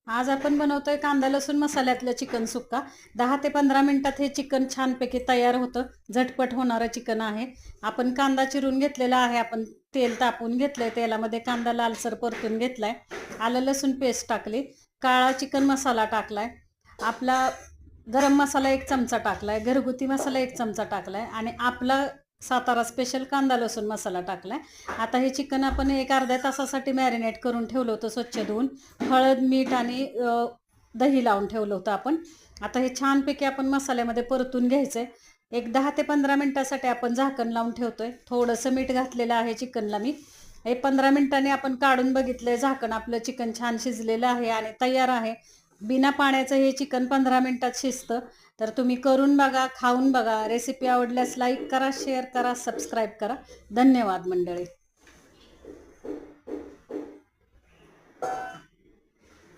आज आपण बनवतोय कांदा लसूण मसाल्यातलं चिकन सुक्का। 10 ते 15 मिनिटात हे चिकन छानपैकी तयार होतं। झटपट होणारं चिकन आहे। आपण कांदा चिरून घेतलेला आहे। आपण तेल तापून घेतलंय, तेलामध्ये कांदा लालसर परतून घेतलाय। आलं लसूण पेस्ट टाकली, काळा चिकन मसाला टाकलाय, आपला गरम मसाला 1 चमचा टाकलाय, घरगुती मसाला 1 चमचा टाकलाय आणि आपला सातारा स्पेशल कांदा लसूण मसाला टाकलाय। आता हे चिकन आपण एक अर्ध्या तासासाठी मॅरिनेट करून ठेवलं होतं, स्वच्छ धुवून हळद मीठ आणि दही लावून ठेवलं होतं आपण। आता हे छानपैकी आपण मसाल्यामध्ये परतून घ्यायचंय। एक 10 ते 15 मिनिटासाठी आपण झाकण लावून ठेवतोय। थोडंसं मीठ घातलेलं आहे चिकनला मी। हे 15 मिनिटांनी आपण काढून बघितलंय, झाकण आपलं चिकन छान शिजलेलं आहे आणि तयार आहे। बिना पाण्याचं हे चिकन 15 मिनिटात शिजतं। तर तुम्ही करून बघा, खाऊन बघा। रेसिपी आवडल्यास लाईक करा, शेअर करा, सबस्क्राईब करा। धन्यवाद मंडळी।